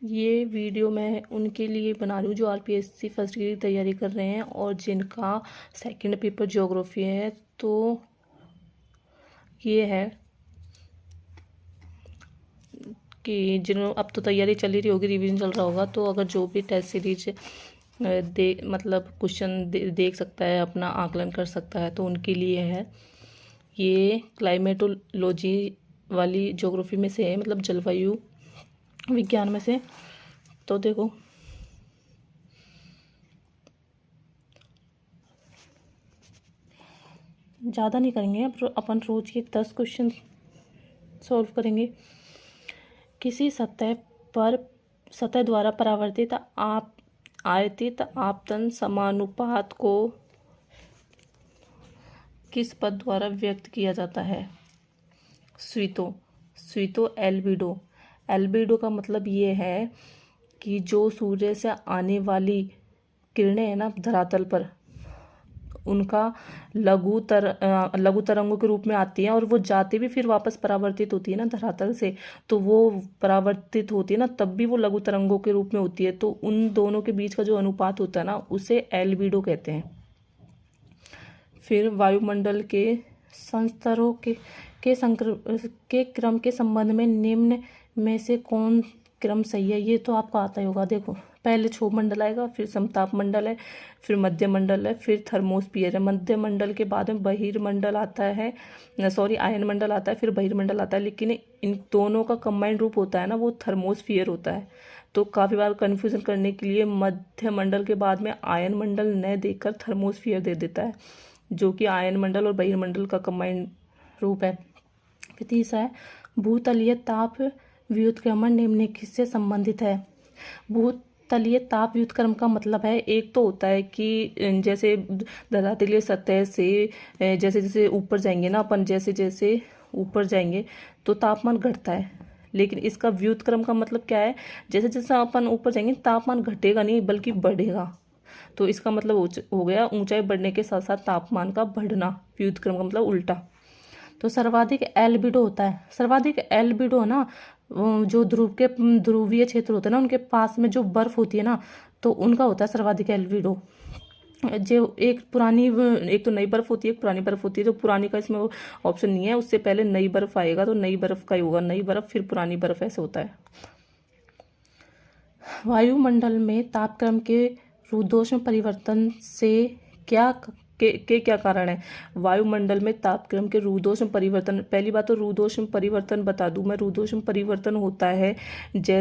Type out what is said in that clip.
ये वीडियो मैं उनके लिए बना रही हूँ जो आरपीएससी फर्स्ट की तैयारी कर रहे हैं और जिनका सेकंड पेपर ज्योग्राफी है। तो ये है कि जिन्होंने अब तो तैयारी चल ही रही होगी, रिवीजन चल रहा होगा, तो अगर जो भी टेस्ट सीरीज मतलब क्वेश्चन देख सकता है, अपना आकलन कर सकता है, तो उनके लिए है। ये क्लाइमेटोलॉजी वाली ज्योग्राफी में से है, मतलब जलवायु विज्ञान में से। तो देखो, ज़्यादा नहीं करेंगे, अब अपन रोज के 10 क्वेश्चन सॉल्व करेंगे। किसी सतह द्वारा परावर्तित आयतित आपतन समानुपात को किस पद द्वारा व्यक्त किया जाता है? स्वीतो एल्बिडो। एल्बिडो का मतलब ये है कि जो सूर्य से आने वाली किरणें हैं ना धरातल पर, उनका लघु तरंगों के रूप में आती हैं और वो जाते भी फिर वापस परावर्तित होती है ना धरातल से, तो वो परावर्तित होती है ना, तब भी वो लघु तरंगों के रूप में होती है। तो उन दोनों के बीच का जो अनुपात होता है ना, उसे एल्बिडो कहते हैं। फिर वायुमंडल के संस्तरों के क्रम के संबंध में निम्न में से कौन क्रम सही है? ये तो आपको आता ही होगा। देखो, पहले क्षोभ मंडल आएगा, फिर समताप मंडल है, फिर मध्य मंडल है, फिर थर्मोस्फियर है। मध्य मंडल के बाद में बहिर्मंडल आता है, आयन मंडल आता है, फिर बहिर्मंडल आता है। लेकिन इन दोनों का कंबाइंड रूप होता है ना, वो थर्मोस्फियर होता है। तो काफ़ी बार कन्फ्यूजन करने के लिए मध्य मंडल के बाद में आयन मंडल न देकर थर्मोस्फियर दे देता है, जो कि आयन मंडल और बहिर्मंडल का कंबाइंड रूप है। फिर तीसरा है भूतलीय ताप व्युत्क्रमण निम्नलिखित से संबंधित है। भूतलीय ताप व्युत्क्रमण का मतलब है, एक तो होता है कि जैसे धरातलीय सतह से जैसे जैसे ऊपर जाएंगे ना अपन, जैसे जैसे ऊपर जाएंगे तो तापमान घटता है। लेकिन इसका व्युत्क्रम का मतलब क्या है? जैसे जैसे अपन ऊपर जाएंगे तापमान घटेगा नहीं बल्कि बढ़ेगा। तो इसका मतलब हो गया ऊंचाई बढ़ने के साथ साथ तापमान का बढ़ना। व्युत्क्रम का मतलब उल्टा। तो सर्वाधिक एल्बिडो होता है। सर्वाधिक एल्बिडो है ना, जो ध्रुवीय क्षेत्र होते हैं ना, उनके पास में जो बर्फ होती है ना, तो उनका होता है सर्वाधिक एल्बिडो। जो एक तो नई बर्फ होती है, एक पुरानी बर्फ होती है। तो पुरानी का इसमें ऑप्शन नहीं है, उससे पहले नई बर्फ आएगा, तो नई बर्फ का ही होगा। नई बर्फ फिर पुरानी बर्फ, ऐसे होता है। वायुमंडल में तापक्रम के रुद्धोष्म परिवर्तन से क्या कारण है? वायुमंडल में तापक्रम के रुद्धोष्म परिवर्तन, पहली बात तो रुद्धोष्म परिवर्तन बता दूं मैं। रुद्धोष्म परिवर्तन होता है जैसे